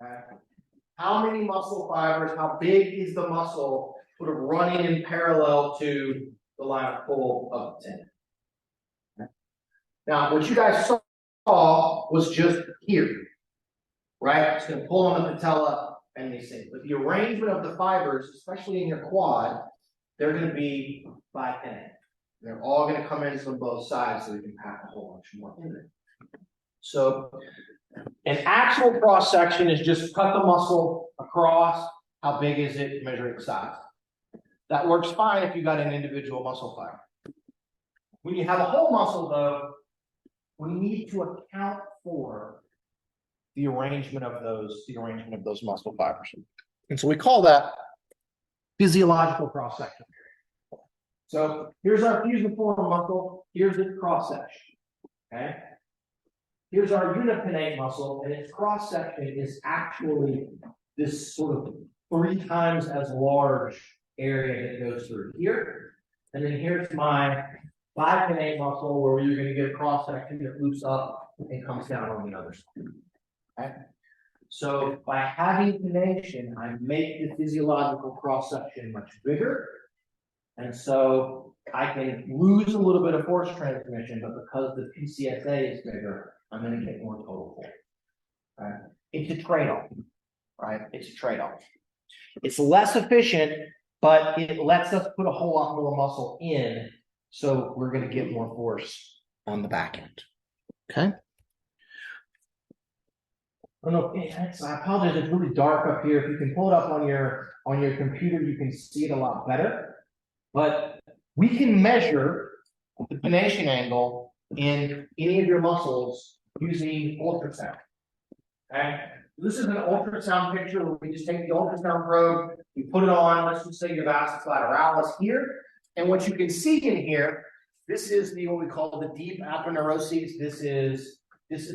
Okay? How many muscle fibers, how big is the muscle sort of running in parallel to the line of pull of the tendon? Okay? Now, what you guys saw was just here, right? It's going to pull on the patella and these things. But the arrangement of the fibers, especially in your quad, they're going to be biphasic. They're all going to come in from both sides so we can pack a whole bunch more in there. So an actual cross section is just cut the muscle across. How big is it? Measuring size. That works fine if you got an individual muscle fiber. When you have a whole muscle, though, we need to account for the arrangement of those muscle fibers. And so we call that physiological cross section. So here's our fusiform muscle, here's its cross section. Okay. Here's our unipinnate muscle, and its cross section is actually this sort of 3 times as large area that goes through here. And then here's my bipinnate muscle, where you're going to get a cross section that loops up and comes down on the other side. Okay. So by having pennation, I make the physiological cross section much bigger. And so I can lose a little bit of force transmission, but because the PCSA is bigger, I'm going to get more total force. Right? It's a trade-off, right? It's a trade-off. It's less efficient, but it lets us put a whole lot more muscle in, so we're going to get more force on the back end. Okay. I don't know. I apologize. It's really dark up here. If you can pull it up on your computer, you can see it a lot better. But we can measure the pennation angle in any of your muscles using ultrasound. Okay? This is an ultrasound picture where we just take the ultrasound probe, you put it on, let's just say your vastus lateralis here. And what you can see in here, this is what we call the deep aponeuroses. This is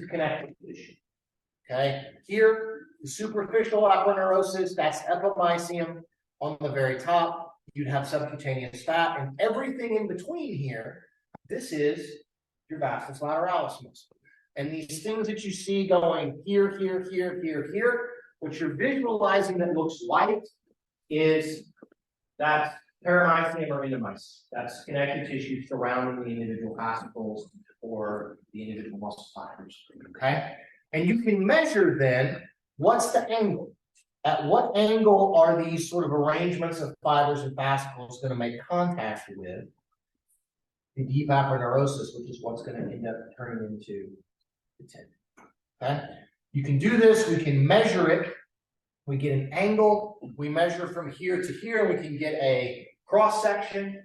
connective tissue. Okay? Here, the superficial aponeurosis, that's epimysium on the very top. You'd have subcutaneous fat, and everything in between here, this is your vastus lateralis muscle. And these things that you see going here, here, here, here, here, what you're visualizing that looks white is that's paramysium or endomysium. That's connective tissue surrounding the individual fascicles or the individual muscle fibers. Okay? And you can measure then what's the angle. At what angle are these sort of arrangements of fibers and fascicles going to make contact with the deep aponeurosis, which is what's going to end up turning into the tendon? Okay? You can do this. We can measure it. We get an angle. We measure from here to here. We can get a cross section.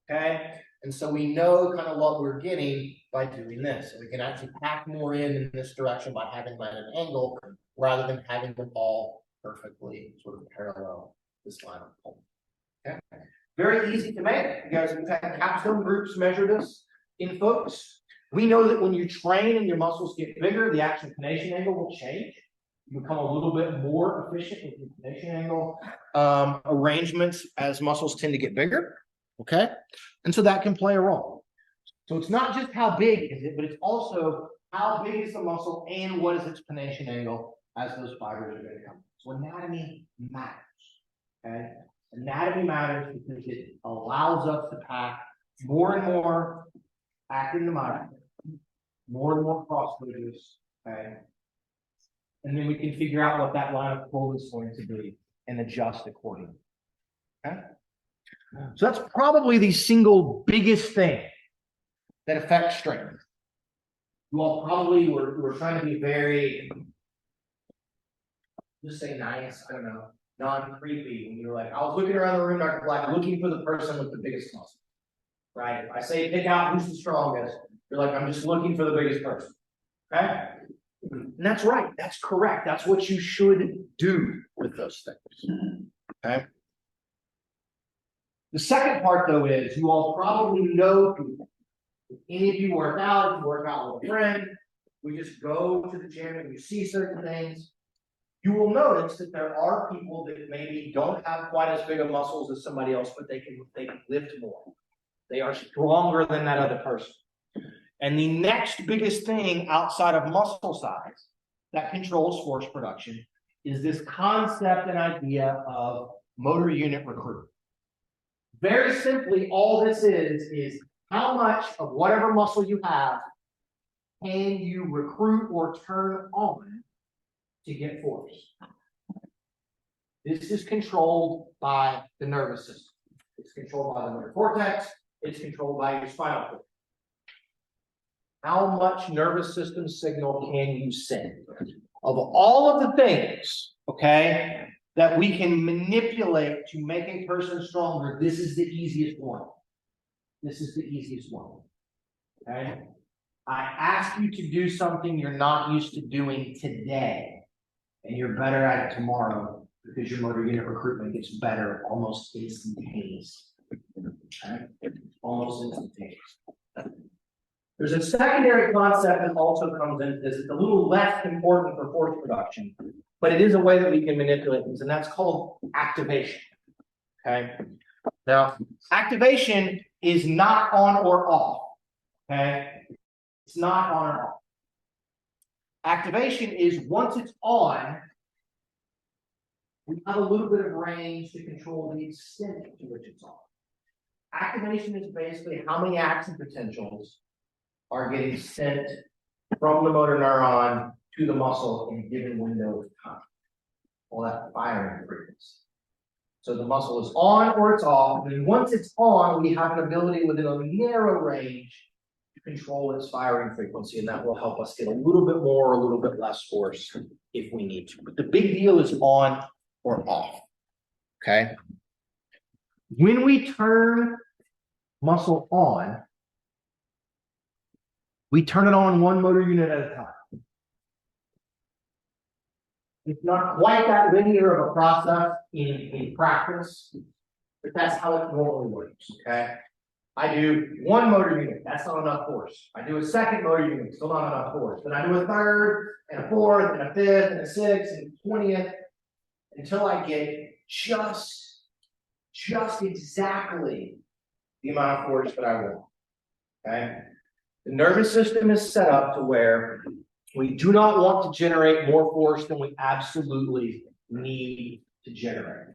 Okay? And so we know kind of what we're getting by doing this. And we can actually pack more in this direction by having them at an angle rather than having them all perfectly sort of parallel this line of pull. Okay, very easy to make. You guys have had capstone groups measure this in folks. We know that when you train and your muscles get bigger, the action pennation angle will change. You become a little bit more efficient with your pennation angle arrangements as muscles tend to get bigger. Okay, and so that can play a role. So it's not just how big is it, but it's also how big is the muscle and what is its pennation angle as those fibers are going to come. So anatomy matters. Okay, anatomy matters because it allows us to pack more and more actin myosin, more and more cross bridges. Okay, and then we can figure out what that line of pull is going to be and adjust accordingly. Okay, so that's probably the single biggest thing that affects strength. You all probably were trying to be very, just say nice, I don't know, non-creepy. When you were like, I was looking around the room, Dr. Black, looking for the person with the biggest muscle. Right? If I say pick out who's the strongest, you're like, I'm just looking for the biggest person. Okay? And that's right. That's correct. That's what you should do with those things. Okay? The second part, though, is you all probably know people. If any of you work out, if you work out with a friend, we just go to the gym and you see certain things, you will notice that there are people that maybe don't have quite as big of muscles as somebody else, but they can lift more. They are stronger than that other person. And the next biggest thing outside of muscle size that controls force production is this concept and idea of motor unit recruitment. Very simply, all this is how much of whatever muscle you have can you recruit or turn on to get force. This is controlled by the nervous system. It's controlled by the motor cortex. It's controlled by your spinal cord. How much nervous system signal can you send? Of all of the things, okay, that we can manipulate to make a person stronger, this is the easiest one. This is the easiest one. Okay? I ask you to do something you're not used to doing today, and you're better at it tomorrow because your motor unit recruitment gets better almost instantaneously. Okay? Almost instantaneously. There's a secondary concept that also comes into this. It's a little less important for force production, but it is a way that we can manipulate things, and that's called activation. Okay? Now, activation is not on or off. Okay? It's not on or off. Activation is once it's on, we have a little bit of range to control the extent to which it's on. Activation is basically how many action potentials are getting sent from the motor neuron to the muscle in a given window of time. All that firing frequency. So the muscle is on or it's off, and then once it's on, we have an ability within a narrow range to control its firing frequency, and that will help us get a little bit more or a little bit less force if we need to. But the big deal is on or off. Okay? When we turn muscle on, we turn it on one motor unit at a time. It's not quite that linear of a process in practice, but that's how it normally works, okay? I do one motor unit, that's not enough force. I do a second motor unit, still not enough force. Then I do a third, and a fourth, and a fifth, and a sixth, and 20th, until I get just exactly the amount of force that I want, okay? The nervous system is set up to where we do not want to generate more force than we absolutely need to generate.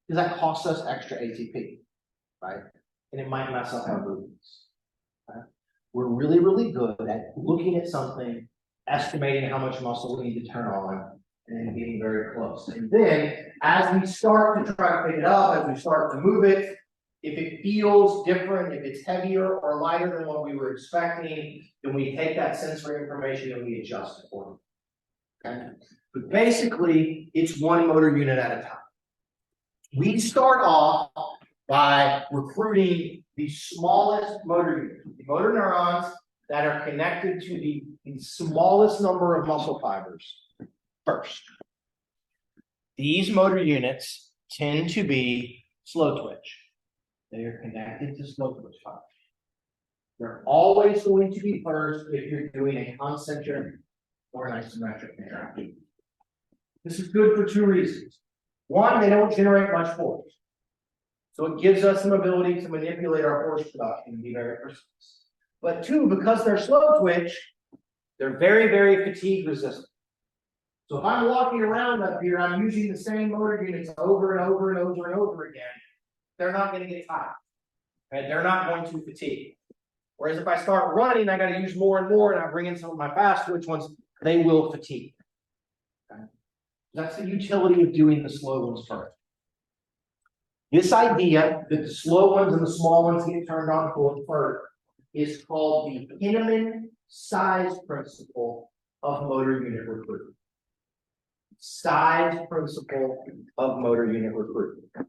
Because that costs us extra ATP, right? And it might mess up our movements. Okay? We're really, really good at looking at something, estimating how much muscle we need to turn on, and then getting very close. And then, as we start to try to pick it up, as we start to move it, if it feels different, if it's heavier or lighter than what we were expecting, then we take that sensory information and we adjust it for it. Okay? But basically, it's one motor unit at a time. We start off by recruiting the smallest motor units, the motor neurons that are connected to the smallest number of muscle fibers first. These motor units tend to be slow twitch. They are connected to slow twitch fibers. They're always going to be first if you're doing a concentric or an isometric contraction. This is good for two reasons. One, they don't generate much force. So it gives us some ability to manipulate our force production and be very precise. But two, because they're slow twitch, they're very, very fatigue resistant. So if I'm walking around up here, I'm using the same motor units over and over and over and over again. They're not gonna get tired. Okay, they're not going to fatigue. Whereas if I start running, I gotta use more and more, and I bring in some of my fast twitch ones, they will fatigue. Okay? That's the utility of doing the slow ones first. This idea that the slow ones and the small ones get turned on first is called the Henneman size principle of motor unit recruitment. Size principle of motor unit recruitment.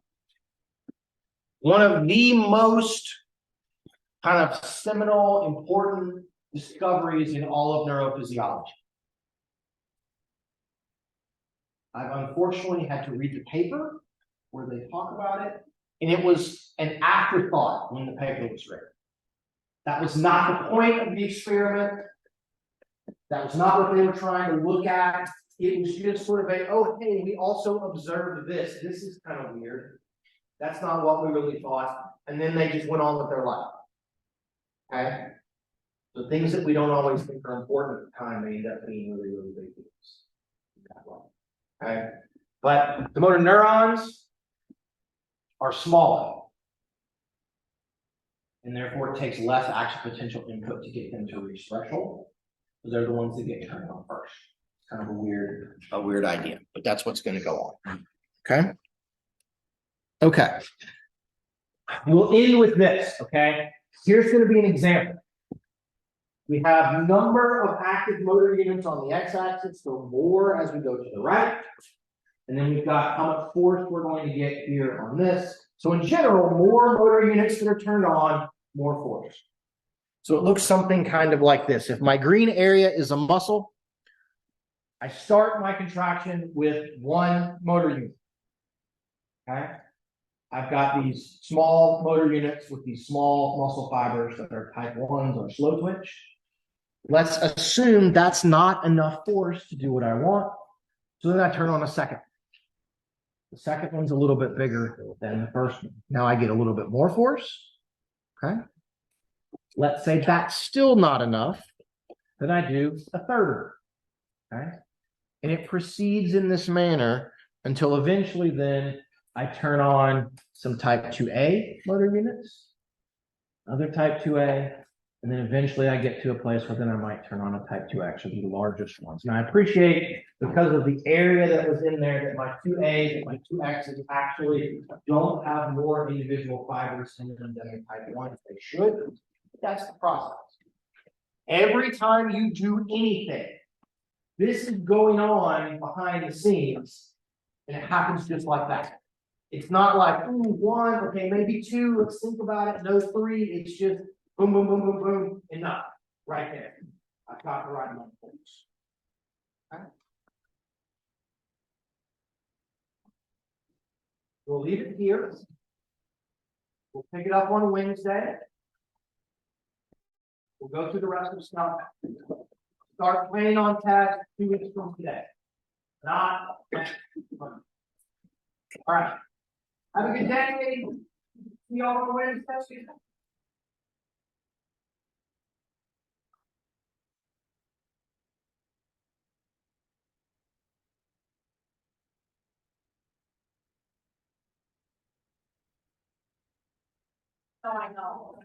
One of the most kind of seminal, important discoveries in all of neurophysiology. I've unfortunately had to read the paper where they talk about it, and it was an afterthought when the paper was written. That was not the point of the experiment. That was not what they were trying to look at. It was just sort of a, oh, hey, we also observed this. This is kind of weird. That's not what we really thought. And then they just went on with their life. Okay? The things that we don't always think are important at the time may end up being really, really big deals. Okay? But the motor neurons are smaller. And therefore it takes less actual potential input to get them to reach threshold. Because they're the ones that get turned on first. It's kind of a weird idea, but that's what's going to go on. Okay. Okay. We'll end with this. Okay. Here's going to be an example. We have number of active motor units on the x-axis, so more as we go to the right. And then we've got how much force we're going to get here on this. So in general, more motor units that are turned on, more force. So it looks something kind of like this. If my green area is a muscle, I start my contraction with one motor unit. Okay. I've got these small motor units with these small muscle fibers that are type 1s or slow twitch. Let's assume that's not enough force to do what I want. So then I turn on a second. The second one's a little bit bigger than the first one. Now I get a little bit more force. Okay. Let's say that's still not enough. Then I do a third. Okay. And it proceeds in this manner until eventually then I turn on some type 2A motor units, other type 2A, and then eventually I get to a place where then I might turn on a type 2X, or the largest ones. And I appreciate, because of the area that was in there, that my 2As and my 2Xs actually don't have more individual fibers in them than the type 1 if they should. That's the process. Every time you do anything, this is going on behind the scenes, and it happens just like that. It's not like, ooh, 1, okay, maybe 2, let's think about it, no 3, it's just boom, boom, boom, boom, boom, enough, right there. I've got the right amount of force. Okay. We'll leave it here. We'll pick it up on Wednesday. We'll go through the rest of the stuff. Start playing on test 2 weeks from today. Not next month. All right. Have a good day. See y'all on Wednesday. Oh, I know.